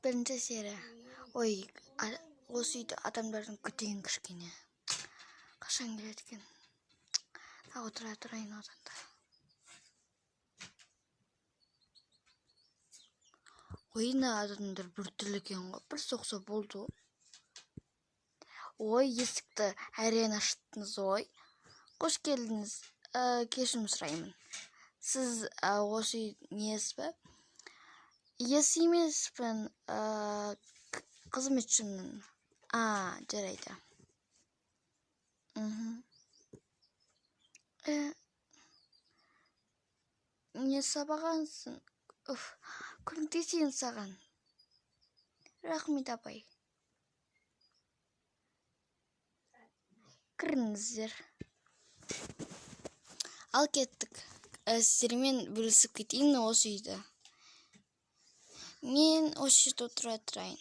41 серия. Ой, осы үйде адамдардың көтеген кішкене. Қашан келеді екен? Тағы отыра тұрайын одан да. Ойына адамдар біртүрлі екен ғой. Бір соқса болды. Ой, есікті әрең аштыңыз ой. Қош келдіңіз. Кешірім сұраймын. Сіз осы несі бе? Иесі емеспін, қызметшімін. Жарайды. Не сабағансың? Көмектесейін саған. Рахмет апай. Кіріңіздер. Ал кеттік. Сіздермен бөлісіп кетейін осы үйді. Мен осы жерде отыра тұрайын.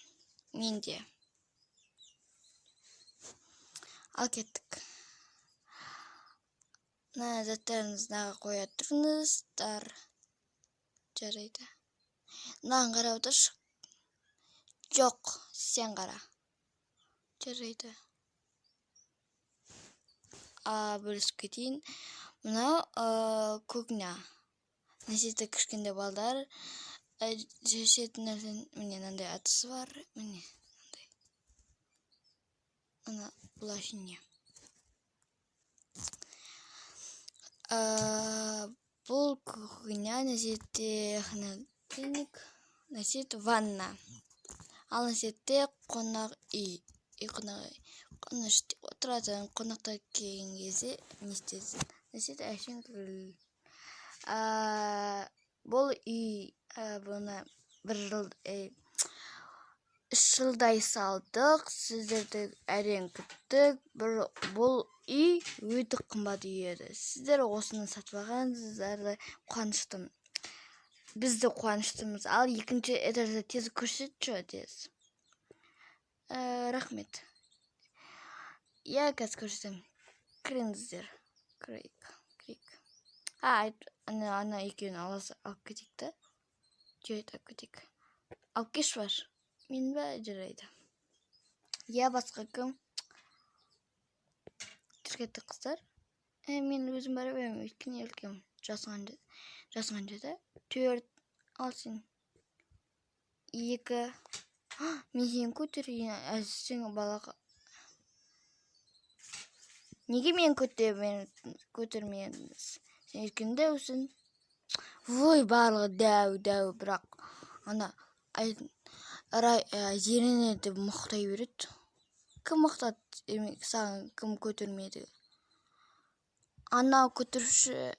Мен де. Ал кеттік. Заттарыңызды қоя тұрыңыздар. Жарайды. Мынаған қарап отыршы. Жоқ, сен қара. Жарайды. Бөлісіп кетейін. Мынау кухня. Нәсеті кішкенде балдар жешетін нәрсен. Міне мынандай атысы бар. Міне мынандай. Ана бұлашыне. Бұл кухня, нәсеті холодильник, нәсеті ванна. Ал нәсеті қонақ үй. Отыратын қонақта келген кезде не істейсің? Нәсеті әшейін гүл. Бұл үй бұны 3 жылдай салдық. Сіздерді әрең күттік. Бұл үй өте қымбат үй еді. Сіздер осыны сатып алғансыздар, қуаныштымын. Біз де қуаныштымыз. Ал екінші этажда тез көрсетші тез. Рахмет. Қазір көрсетем. Кіріңіздер. Кірейік. Ана екеуін алып кетейік та. Жойт алып кетейік. Алып кеш бар. Мен бе? Жарайды. Басқа кім? Түркетті қыздар. Мен өзім бара беремін. Өйткені үлкем. Жасыған жеді. 4. Ал сен. 2. Мен сен көтерейін. Сен балаға. Неге мен көтермейміз? Сен үлкен дәусің. Ой, барлығы дәу, бірақ ана зеріне деп мақтай береді. Кім мақтады? Саған кім көтермеді? Ана көтеруші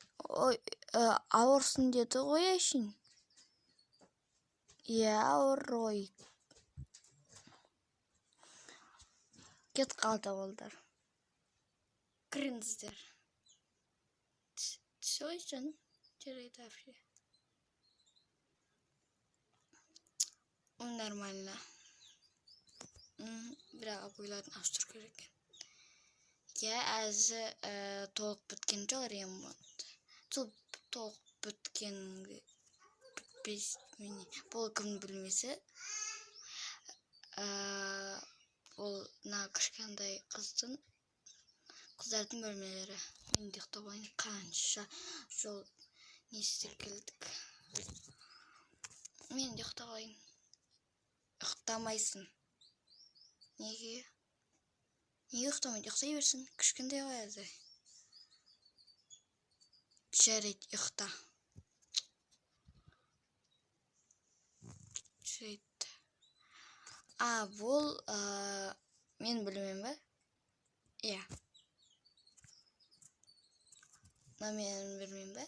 ауырсын деді ғой әшін. Ауыр ғой. Кет қалды олдар. Кіріңіздер. Түсойсын. Жарайды әпше. Нормально. Бірақ ойларын аштыр керек. Әзі толық біткен жоқ ремонт. Толық біткен бұл кім білмесі. Ол кішкентай қыздардың бөлмелері. Мен де ұйықтап қанша жол не істеп келдік. Мен де ұйықтап ұйықтамайсың. Неге? Неге ұйықтамайды? Ұйықтай берсін. Кішкентай ғой әзі. Жарайды, ұйықта. Жарайды. Бұл мен білмеймін бе? Мен білмеймін бе?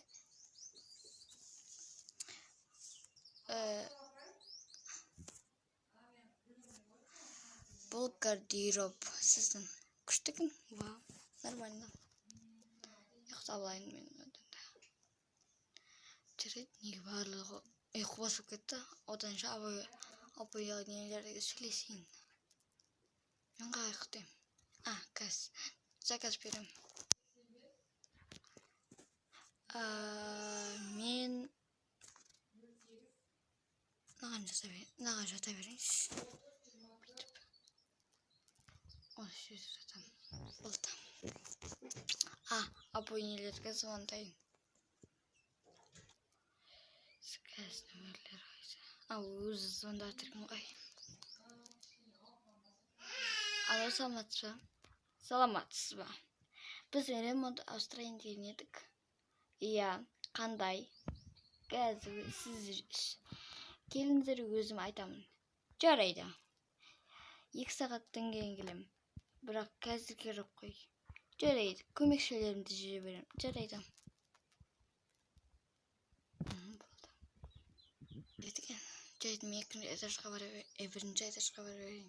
Бұл гардероб сіздің. Күштігін? Нормально. Ұйықталайын мен өдінде. Жарайды, неге барлығы ұйқы басып кетті. Одан апайға нелерді сөйлесейін. Мен қай ұйықтайым. Заказ берем. Мен Mаған жата беріңізші. Осы жатам. Болды. Абонелерге звондайын. Сказ нөмірлер қайсы. Өзі звондап тұрмын ғой. Алло, саламатсыз ба? Біз ремонт ауыстырайын деген едік. Иә, қандай? Қазір сіз келіңіздер, өзім айтамын. Жарайды. 2 сағаттан кейін келем. Бірақ қазір керек қой. Жарайды, көмекшілерімді жіберем. Жарайды. Болды. Жайды мен бірінші этажға бара берейін.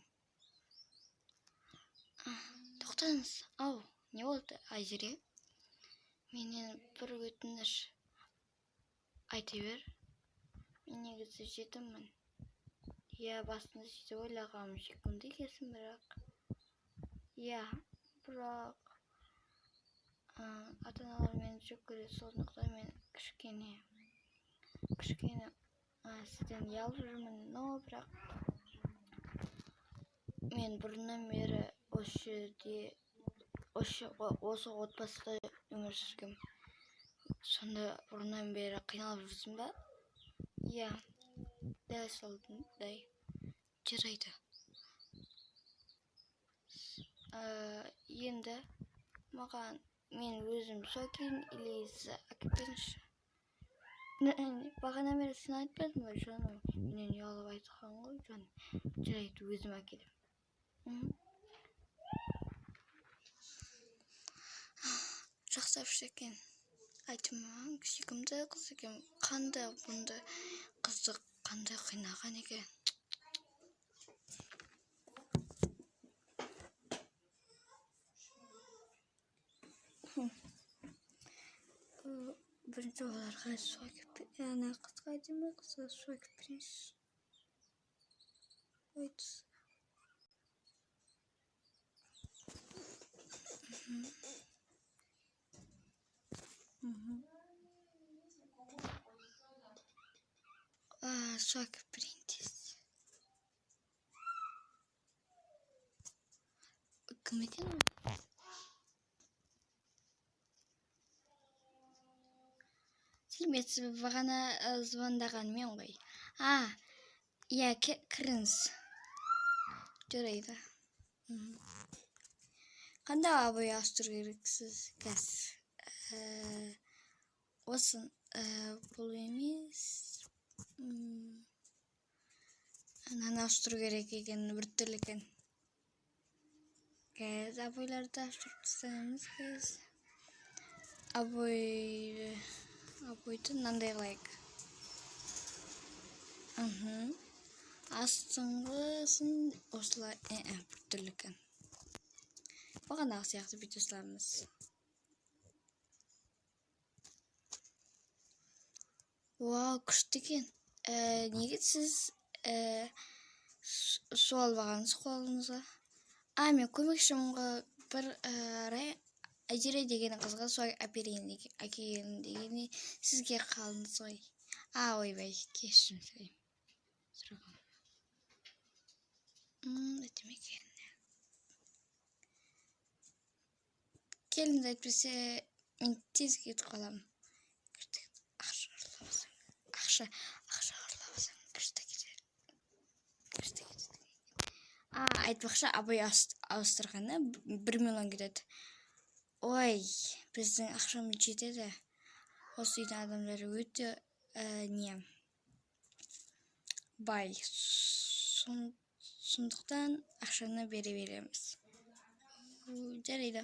Тоқтаңыз. Ау, не болды, Айзере? Менен бір өтініш айта бер. Мен негізі жетіммін. Иә, басында сөйтіп ойлағам, шекімді кесім, бірақ ата-аналар мені жек көреді, сондықтан мен кішкене сізден ұялып жүрмін, но бірақ мен бұрыннан бері осы отбасыда өмір сүргем. Сонда бұрыннан бері қиналып жүрсің ба? Иә, дәл солдай. Жарайды. Енді маған мен өзім сокин или әкеп беріңізші. Бағана бері сен айтпадың ба, жаным? Менен ұялып айтқан ғой, жаным. Жарайды, өзім әкелем. Жақсы екен. Айтыман, кішігімді қыз екен. Қандай бұнды қызды қандай қинаған екен. Бірінші оларға су әкеп берейін. Ана қызға деймін, қызға су әкеп берейінші. Ойдысы. Су әкеп берейін тез. Кім екен ол? Сәлеметсіз бе, бағана звондаған мен ғой. Иә, кіріңіз. Жарайды. Қандай абой ауыстыру керексіз? Қазір. Осын бұл емес. Ананы ауыстыру керек екен, біртүрлі екен. Қазір абойларды ауыстырып тастаймыз. Абойды мынандай қылайық. Астыңғысын осылай біртүрлі екен. Бағанағы сияқты бүйтіп саламыз. Вау, күшті екен. Неге сіз су албағансыз қолыңызға? Мен көмекшімға бір Айзере деген қызға су әкелгенін дегені сізге қалдыңыз ғой. Ойбай, кешірім сұрайым. Өтемекен. Келіңіз, әйтпесе мен тез кетіп қалам. Ақша ұрлабасаң, күшті кетеді. Айтпақшы, абай ауыстырғаны 1 миллион кетеді. Ой, біздің ақшамыз жетеді. Осы үйдің адамдары өте бай. Сондықтан ақшаны бере береміз. Жарайды.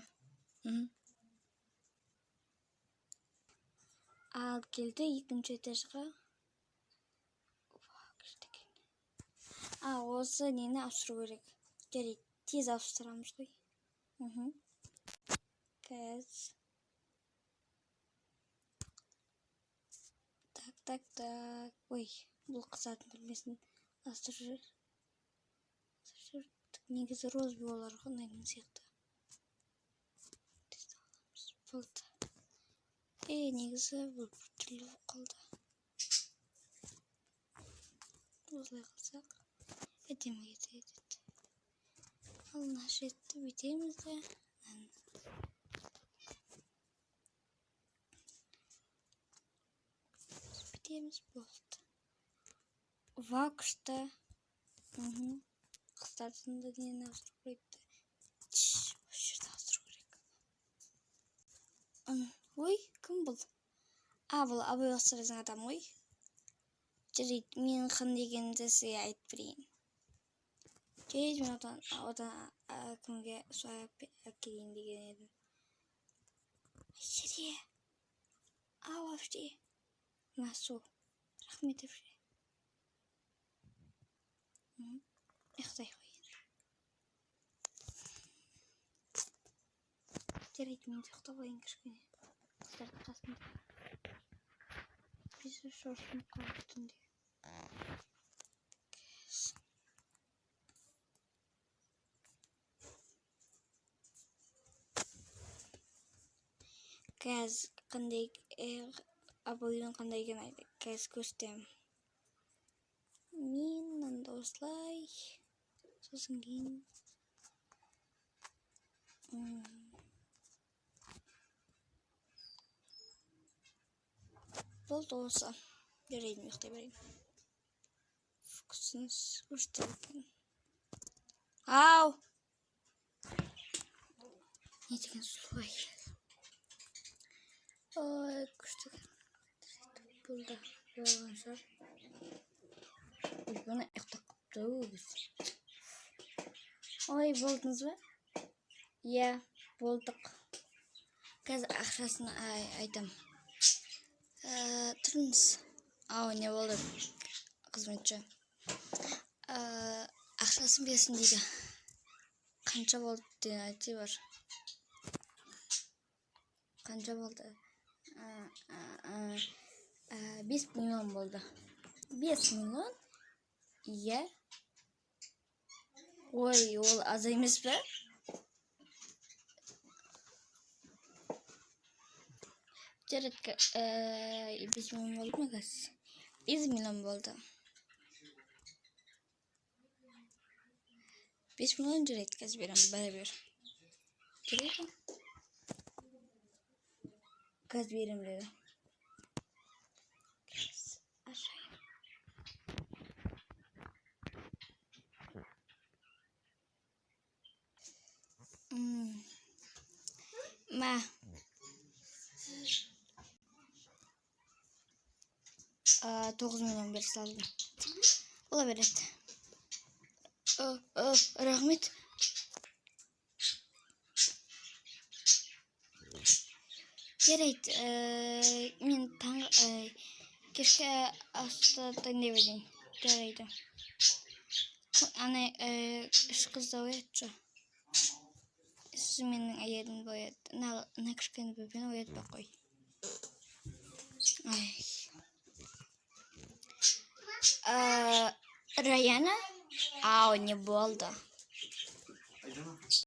Ал келді 2-ші этажға. Осы нені ауыстыру керек. Жарайды, тез ауыстырамыз ғой. Кәз. Так. Ой, бұл қызатын білмесін. Ауыстырып жүр. Негізі розби олар қонайын сияқты. Болды. Негізі бұл бір түрлі қалды. осылай қылсақ әдемі кетеді. Ал мына жерді бүйтеміз де бүйтеміз, болды. Вау, күшті. Қыздардың да нені ауыстыру керек. Осы жерді ауыстыру керек. Ой, кім бұл? Бұл абай ауыстыратын адам ғой. Жарайды, мен қандай екенімді сізге айтып берейін. Жарайды, мен одан кімге сұрап әкелейін деген едім. Айсере. Вообще. Масу. Рахмет әпше. Ұйықтай қойын. Жарайды, мен ұйықтап алайын кішкене. Қыздардың қасында. Бізді шошынып қалып түнде. Қазір қандай абайдың қандай екенін айтып қазір көрсетемін. Мен мынанда осылай. Сосын кейін болды осы. Жарайды, ұйықтай берейін. Фокусыңыз өшті екен. Ау! Не деген сұлу әйел. Ой, күшті. Бұл да болған шығар. Бұны ұйықтап қыпты өз. Ой, болдыңыз ба? Иә, болдық. Қазір ақшасын айтам. Тұрыңыз. Не болды? Қызметші. Ақшасын берсін дейді. Қанша болды деген айтты бар. Қанша болды? 5 миллион болды. 5 миллион? Иә. Ой, ол аз емес пе? Жарайды, 5 миллион болды ма қазір? 5 миллион болды. 5 миллион жарайды, қазір беремін, бәрі бер. Жарайды. Қазір беремін деді. Ма. 9 миллион бер салдым. Бола береді. Рахмет. Жарайды, мен кешке асты таңдай берейін. Жарайды. Ана үш қызды оятшы. Сіз менің әйелімді оят. Ана кішкене бөпені оятпай қой. Раяна? Не болды.